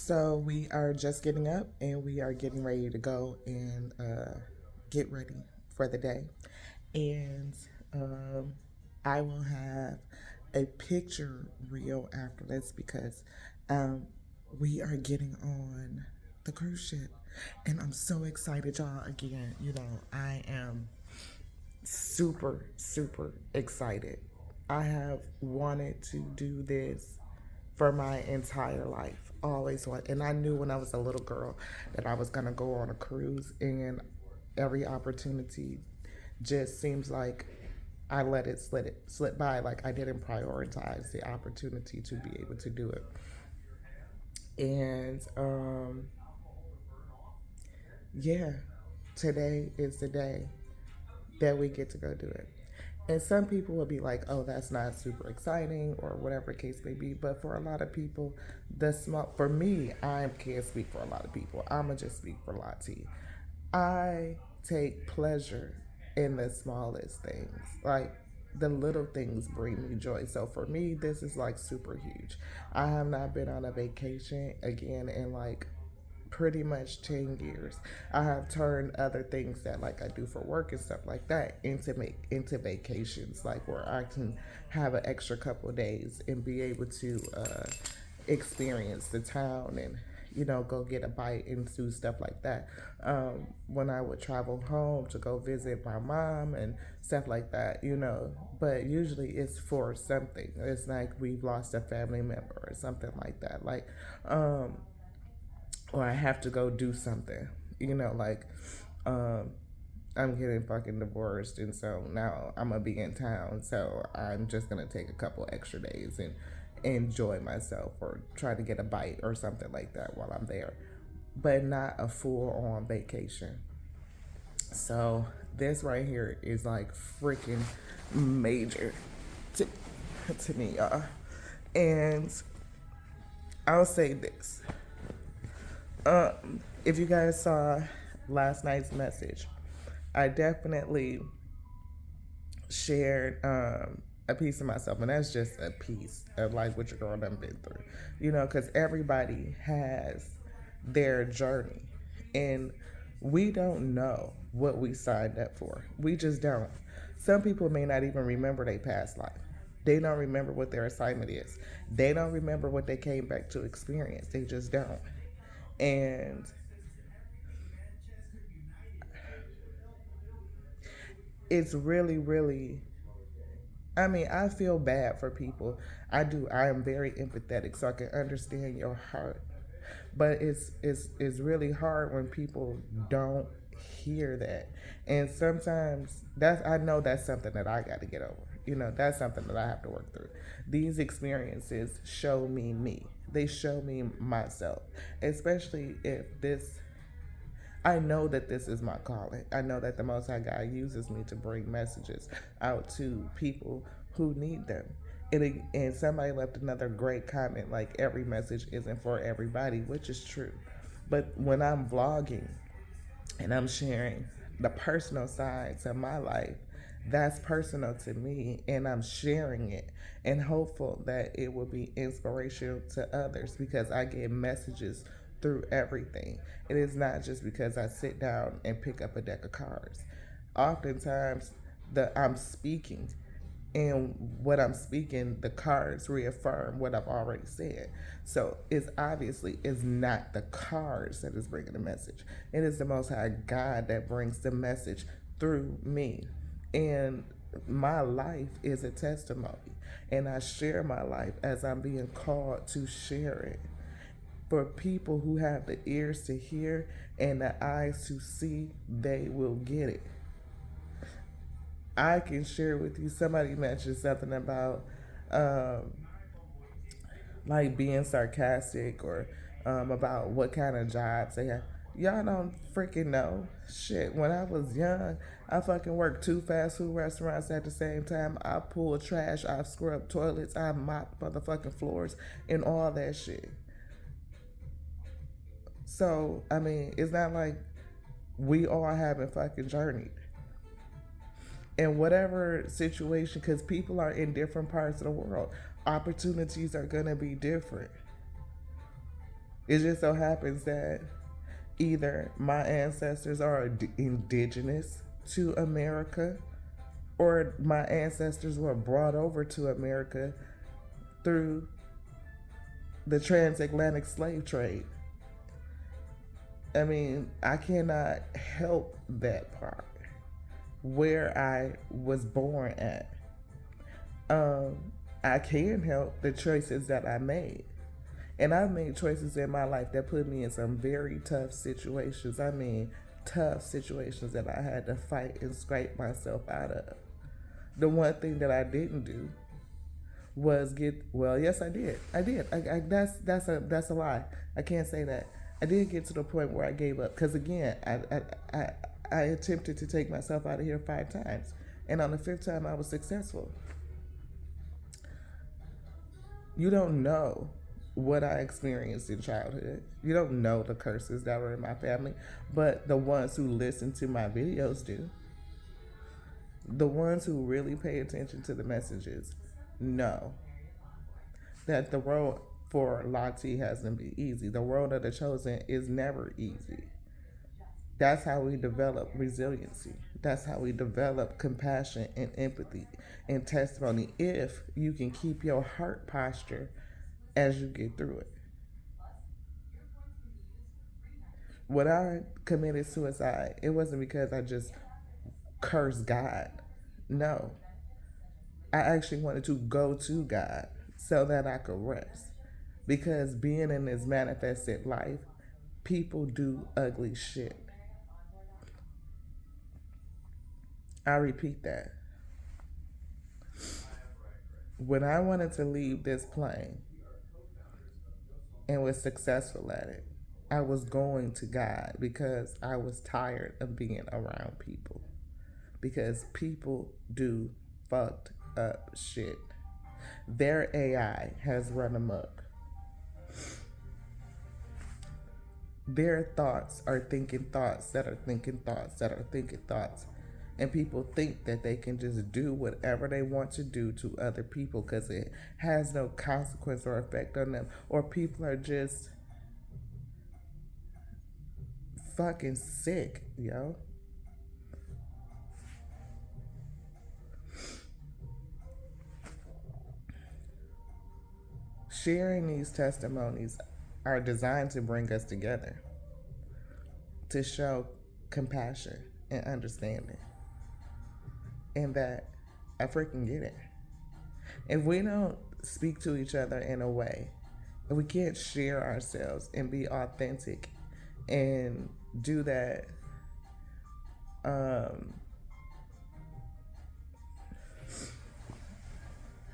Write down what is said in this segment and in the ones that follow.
So we are just getting up and we are getting ready to go and get ready for the day. And um, I will have a picture reel after this because um, we are getting on the cruise ship. And I'm so excited, y'all. Again, I am super, super excited. I have wanted to do this for my entire life. Always want, and I knew when I was a little girl that I was gonna go on a cruise, and every opportunity just seems like I let it slip by. Like I didn't prioritize the opportunity to be able to do it. And yeah, today is the day that we get to go do it. And some people will be like, oh, that's not super exciting or whatever the case may be. But for a lot of people, for me, I can't speak for a lot of people. I'm going to just speak for Lottie. I take pleasure in the smallest things. Like the little things bring me joy. So for me, this is like super huge. I have not been on a vacation again in like pretty much 10 years. I have turned other things that like I do for work and stuff like that into vacations, like where I can have an extra couple of days and be able to experience the town and go get a bite and do stuff like that. When I would travel home to go visit my mom and stuff like that. But usually it's for something. It's like we've lost a family member or something like that. Like, or I have to go do something. Like um, I'm getting fucking divorced, and so now I'm gonna be in town. So I'm just gonna take a couple extra days and enjoy myself, or try to get a bite or something like that while I'm there, but not a full on vacation. So this right here is like freaking major to, to me, y'all. And I'll say this. If you guys saw last night's message, I definitely shared a piece of myself, and that's just a piece of like what your girl done been through, because everybody has their journey, and we don't know what we signed up for. We just don't. Some people may not even remember their past life. They don't remember what their assignment is. They don't remember what they came back to experience. They just don't. And it's really, really, I mean, I feel bad for people. I do. I am very empathetic, so I can understand your heart. But it's really hard when people don't hear that. And sometimes I know that's something that I got to get over. That's something that I have to work through. These experiences show me. They show me myself, especially if this I know that this is my calling. I know that the Most High God uses me to bring messages out to people who need them. And somebody left another great comment like every message isn't for everybody, which is true. But when I'm vlogging and I'm sharing the personal sides of my life, that's personal to me, and I'm sharing it and hopeful that it will be inspirational to others because I get messages through everything. It is not just because I sit down and pick up a deck of cards. Oftentimes, I'm speaking, and what I'm speaking, the cards reaffirm what I've already said. So it's obviously is not the cards that is bringing the message. It is the Most High God that brings the message through me. And my life is a testimony. And I share my life as I'm being called to share it. For people who have the ears to hear and the eyes to see, they will get it. I can share with you. Somebody mentioned something about um, like being sarcastic or about what kind of jobs they have. Y'all don't freaking know. Shit, when I was young, I fucking worked two fast food restaurants at the same time. I pulled trash, I scrubbed toilets, I mopped motherfucking floors, and all that shit. So, I mean, it's not like we all haven't fucking journeyed. In whatever situation, because people are in different parts of the world, opportunities are going to be different. It just so happens that either my ancestors are indigenous to America or my ancestors were brought over to America through the transatlantic slave trade. I mean, I cannot help that part where I was born at. Um, I can help the choices that I made. And I've made choices in my life that put me in some very tough situations. I mean, tough situations that I had to fight and scrape myself out of. The one thing that I didn't do was get well. Yes, I did. I did. That's a lie. I can't say that. I did get to the point where I gave up because again, I attempted to take myself out of here 5 times, and on the fifth time, I was successful. You don't know what I experienced in childhood. You don't know the curses that were in my family, but the ones who listen to my videos do. The ones who really pay attention to the messages know that the road for Lati hasn't been easy. The road of the chosen is never easy. That's how we develop resiliency. That's how we develop compassion and empathy and testimony if you can keep your heart posture as you get through it. When I committed suicide, it wasn't because I just cursed God. No. I actually wanted to go to God so that I could rest. Because being in this manifested life, people do ugly shit. I repeat that. When I wanted to leave this plane and was successful at it, I was going to God because I was tired of being around people. Because people do fucked up shit. Their AI has run amok. Their thoughts are thinking thoughts that are thinking thoughts that are thinking thoughts. And people think that they can just do whatever they want to do to other people because it has no consequence or effect on them. Or people are just fucking sick, yo. Sharing these testimonies are designed to bring us together, to show compassion and understanding, and that I freaking get it. If we don't speak to each other in a way, if we can't share ourselves and be authentic and do that, how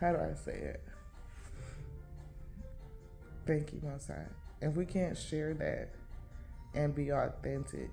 do I say it? Thank you, Most High. If we can't share that and be authentic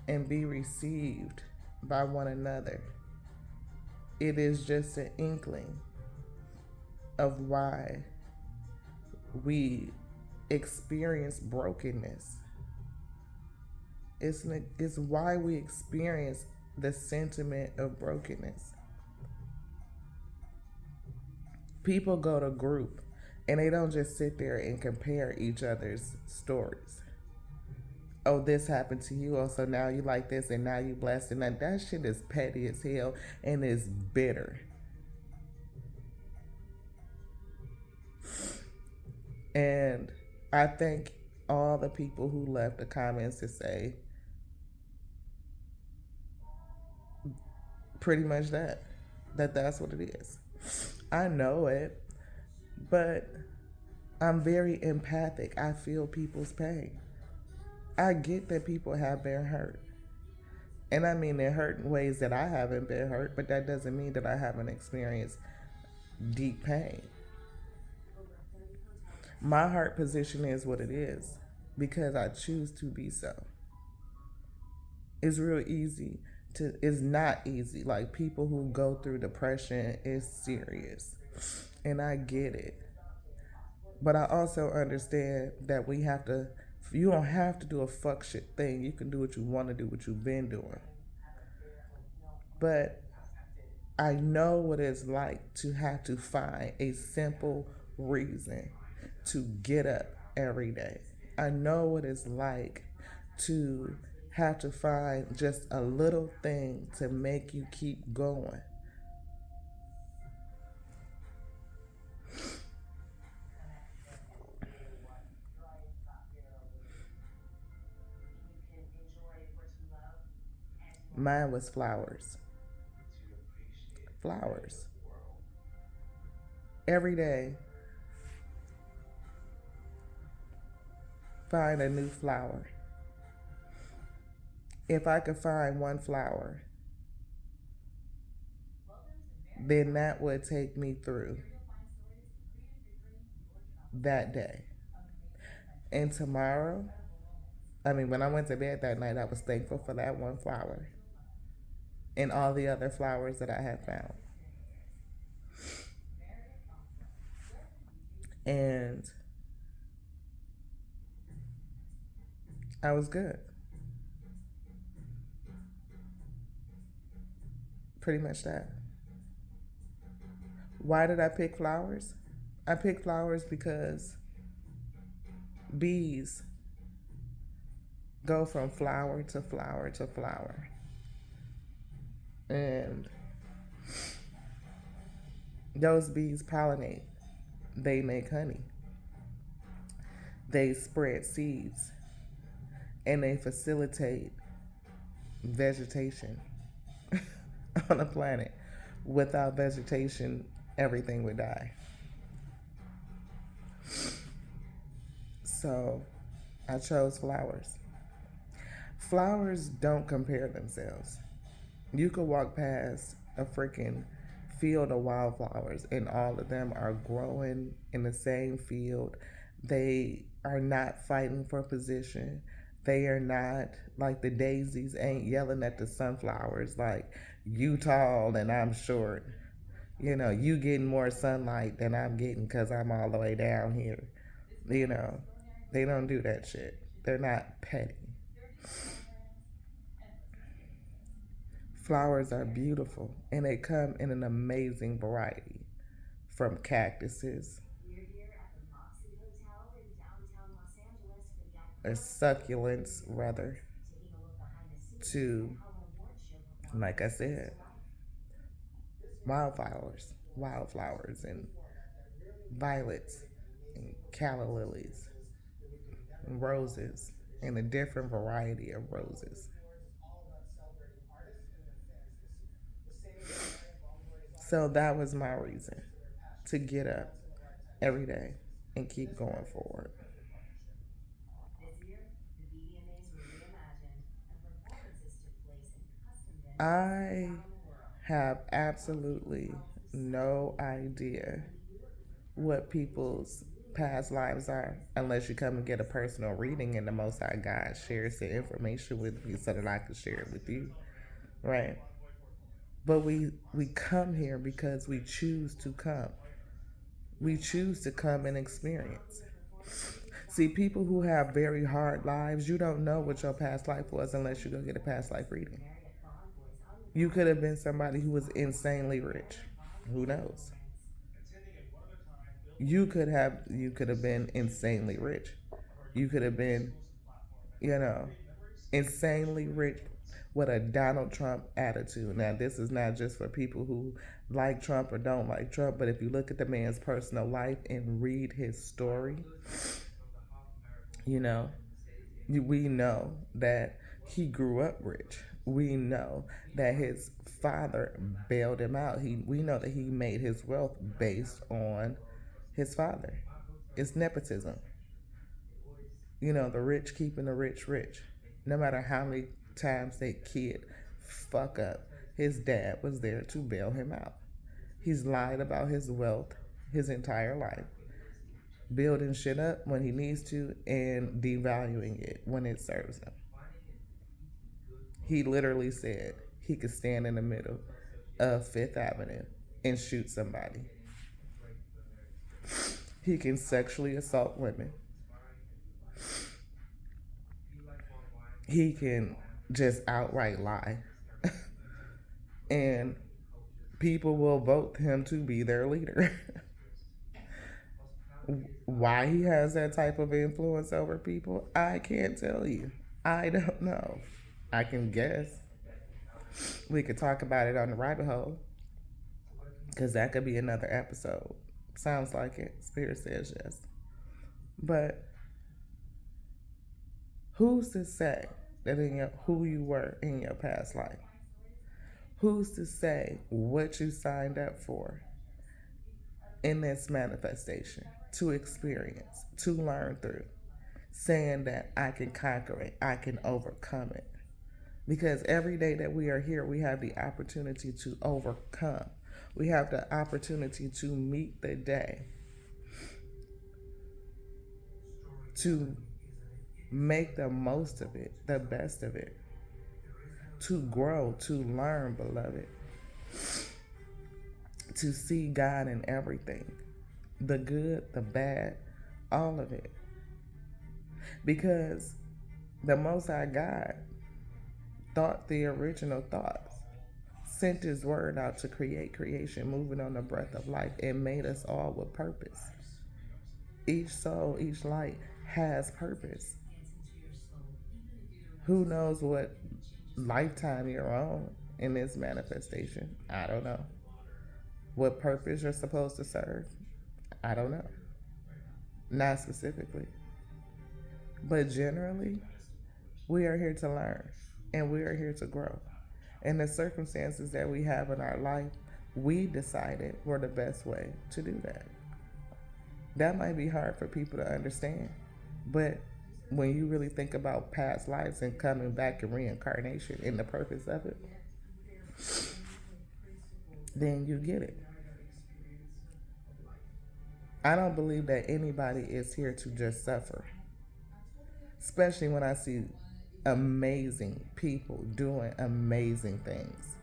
and be received by one another, it is just an inkling of why we experience brokenness. It's why we experience the sentiment of brokenness. People go to group and they don't just sit there and compare each other's stories. Oh, this happened to you. Oh, so now you like this and now you blessed. And that shit is petty as hell and is bitter. And I thank all the people who left the comments to say pretty much that's what it is. I know it, but I'm very empathic. I feel people's pain. I get that people have been hurt. And I mean, they're hurt in ways that I haven't been hurt, but that doesn't mean that I haven't experienced deep pain. My heart position is what it is because I choose to be so. It's real easy it's not easy. Like people who go through depression is serious. And I get it. But I also understand that you don't have to do a fuck shit thing. You can do what you want to do, what you've been doing. But I know what it's like to have to find a simple reason to get up every day. I know what it's like to have to find just a little thing to make you keep going. Mine was flowers. Flowers. Every day, find a new flower. If I could find one flower, then that would take me through that day. And tomorrow, I mean, when I went to bed that night, I was thankful for that one flower and all the other flowers that I had found. And I was good. Pretty much that. Why did I pick flowers? I picked flowers because bees go from flower to flower to flower. And those bees pollinate, they make honey, they spread seeds, and they facilitate vegetation on a planet. Without vegetation, everything would die. So I chose flowers. Flowers don't compare themselves. You could walk past a freaking field of wildflowers, and all of them are growing in the same field. They are not fighting for position. They are not like the daisies ain't yelling at the sunflowers like, you tall and I'm short. You know, you getting more sunlight than I'm getting because I'm all the way down here. You know, they don't do that shit. They're not petty. Flowers are beautiful and they come in an amazing variety, from cactuses or succulents, rather, to, like I said, wildflowers, and violets, and calla lilies, and roses, and a different variety of roses. So that was my reason to get up every day and keep going forward. I have absolutely no idea what people's past lives are unless you come and get a personal reading and the Most High God shares the information with me so that I can share it with you, right? But we come here because we choose to come. We choose to come and experience. See, people who have very hard lives, you don't know what your past life was unless you go get a past life reading. You could have been somebody who was insanely rich. Who knows? You could have been insanely rich. You could have been, you know, insanely rich with a Donald Trump attitude. Now, this is not just for people who like Trump or don't like Trump, but if you look at the man's personal life and read his story, you know, we know that he grew up rich. We know that his father bailed him out. We know that he made his wealth based on his father. It's nepotism. You know, the rich keeping the rich rich. No matter how many times that kid fuck up, his dad was there to bail him out. He's lied about his wealth his entire life, building shit up when he needs to and devaluing it when it serves him. He literally said he could stand in the middle of Fifth Avenue and shoot somebody. He can sexually assault women. He can just outright lie. And people will vote him to be their leader. Why he has that type of influence over people, I can't tell you. I don't know. I can guess. We could talk about it on the rabbit hole because that could be another episode. Sounds like it. Spirit says yes. But who's to say that in your who you were in your past life? Who's to say what you signed up for in this manifestation to experience, to learn through, saying that I can conquer it, I can overcome it. Because every day that we are here, we have the opportunity to overcome. We have the opportunity to meet the day, to make the most of it, the best of it, to grow, to learn, beloved, to see God in everything, the good, the bad, all of it. Because the Most High God thought the original thoughts, sent his word out to create creation, moving on the breath of life, and made us all with purpose. Each soul, each light has purpose. Who knows what lifetime you're on in this manifestation? I don't know. What purpose you're supposed to serve? I don't know. Not specifically. But generally, we are here to learn and we are here to grow. And the circumstances that we have in our life, we decided were the best way to do that. That might be hard for people to understand, but when you really think about past lives and coming back and reincarnation and the purpose of it, then you get it. I don't believe that anybody is here to just suffer, especially when I see amazing people doing amazing things.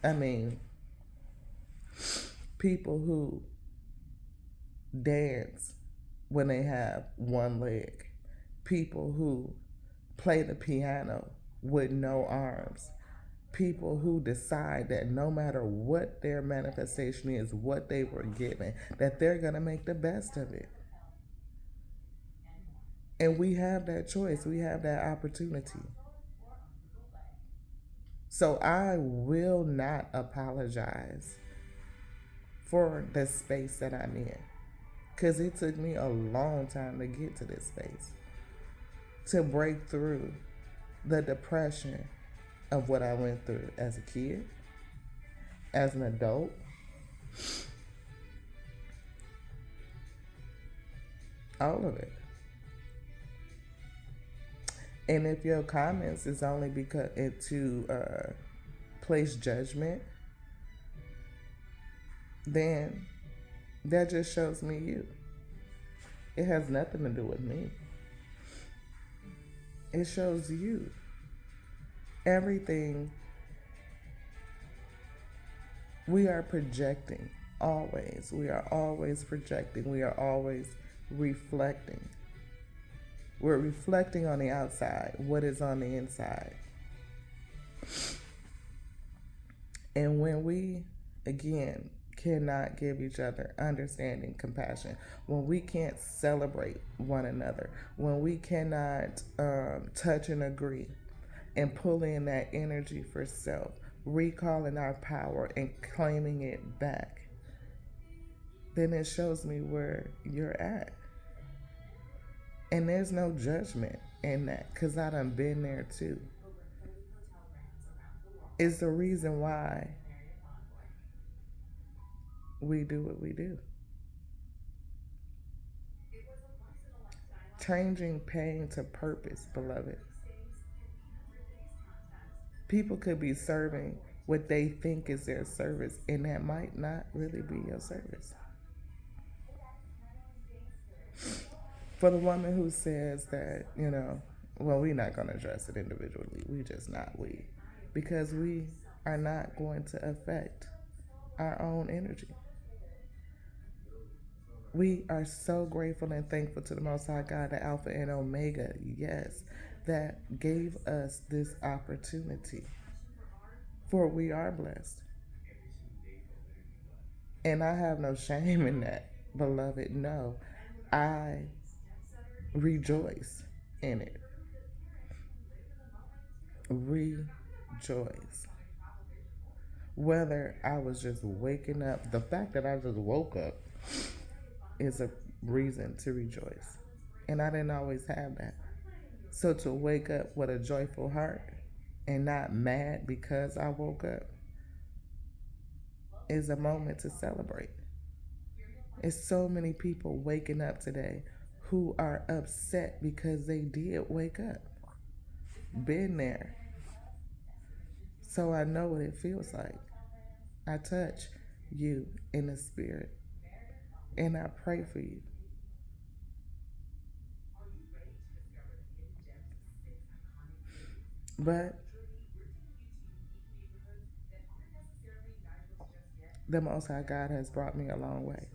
I mean, people who dance when they have one leg, people who play the piano with no arms, people who decide that no matter what their manifestation is, what they were given, that they're going to make the best of it. And we have that choice, we have that opportunity. So I will not apologize for the space that I'm in, because it took me a long time to get to this space, to break through the depression of what I went through as a kid, as an adult, all of it. And if your comments is only because to place judgment, then that just shows me you. It has nothing to do with me. It shows you. Everything we are projecting, always. We are always projecting. We are always reflecting. We're reflecting on the outside, what is on the inside. And when we, again, cannot give each other understanding, compassion, when we can't celebrate one another, when we cannot touch and agree and pull in that energy for self, recalling our power and claiming it back, then it shows me where you're at. And there's no judgment in that, because I done been there too. It's the reason why we do what we do. Changing pain to purpose, beloved. People could be serving what they think is their service, and that might not really be your service. For the woman who says that, well, we're not going to address it individually. We just not we. Because we are not going to affect our own energy. We are so grateful and thankful to the Most High God, the Alpha and Omega, yes, that gave us this opportunity. For we are blessed. And I have no shame in that, beloved. No, I rejoice in it. Rejoice. Whether I was just waking up, the fact that I just woke up is a reason to rejoice. And I didn't always have that. So to wake up with a joyful heart and not mad because I woke up is a moment to celebrate. It's so many people waking up today who are upset because they did wake up. Been there. So I know what it feels like. I touch you in the spirit and I pray for you. But the Most High God has brought me a long way.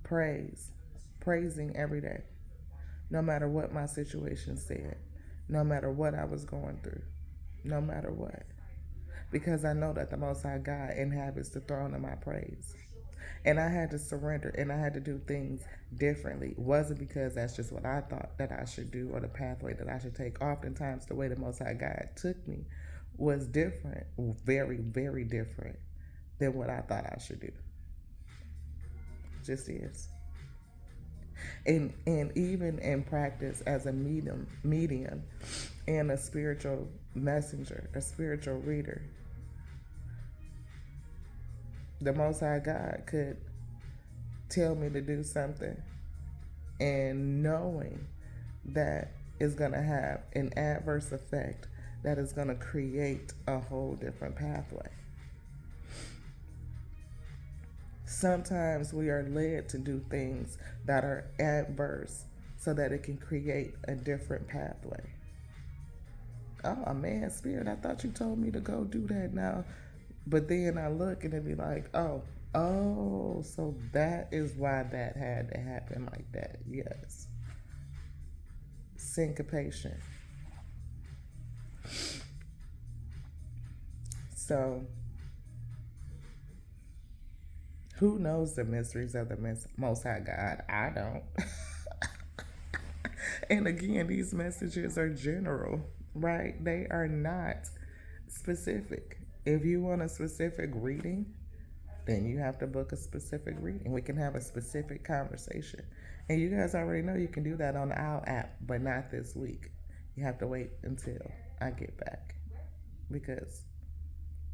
Praise, praising every day, no matter what my situation said, no matter what I was going through, no matter what. Because I know that the Most High God inhabits the throne of my praise. And I had to surrender and I had to do things differently. It wasn't because that's just what I thought that I should do or the pathway that I should take. Oftentimes, the way the Most High God took me was different, very, very different than what I thought I should do. Just is. And even in practice as a medium and a spiritual messenger, a spiritual reader, the Most High God could tell me to do something and knowing that it's going to have an adverse effect that is going to create a whole different pathway. Sometimes we are led to do things that are adverse so that it can create a different pathway. Oh man, Spirit, I thought you told me to go do that now. But then I look and it be like, oh, so that is why that had to happen like that. Yes. Syncopation. So, who knows the mysteries of the Most High God? I don't. And again, these messages are general, right? They are not specific. If you want a specific reading, then you have to book a specific reading. We can have a specific conversation. And you guys already know you can do that on our app, but not this week. You have to wait until I get back because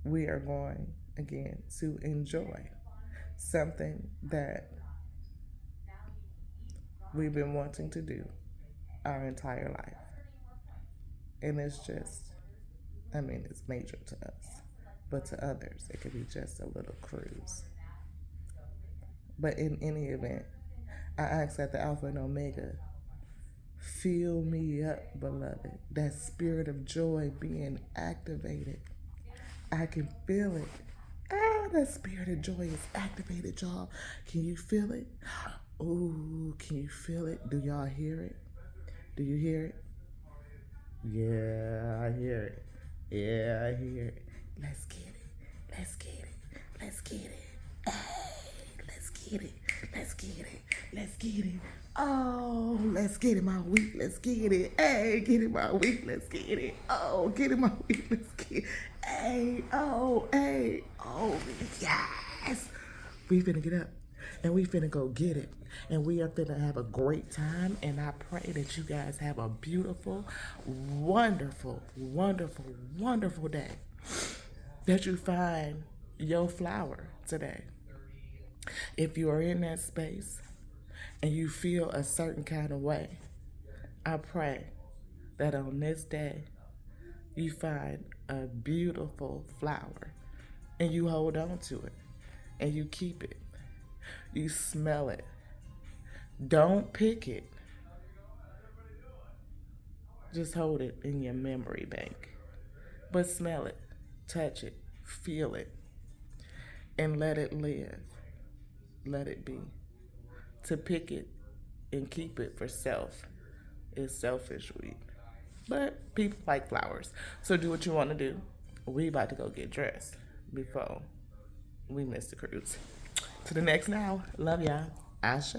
we are going again to enjoy something that we've been wanting to do our entire life. And it's just, it's major to us. But to others, it could be just a little cruise. But in any event, I ask that the Alpha and Omega fill me up, beloved. That spirit of joy being activated. I can feel it. That spirit of joy is activated, y'all. Can you feel it? Ooh, can you feel it? Do y'all hear it? Do you hear it? Yeah, I hear it. Yeah, I hear it. Let's get it. Let's get it. Let's get it. Hey, let's get it. Let's get it. Let's get it. Oh, let's get it, my week. Let's get it. Hey, get it, my week. Let's get it. Oh, get it, my week. Let's get it. Hey, oh, hey, oh, yes. We finna get up and we finna go get it. And we are finna have a great time. And I pray that you guys have a beautiful, wonderful, wonderful, wonderful day. That you find your flower today. If you are in that space and you feel a certain kind of way, I pray that on this day you find a beautiful flower and you hold on to it and you keep it. You smell it. Don't pick it. Just hold it in your memory bank. But smell it, touch it, feel it, and let it live. Let it be. To pick it and keep it for self is selfish weed. But people like flowers. So do what you want to do. We about to go get dressed before we miss the cruise. To the next now. Love y'all. Ashe.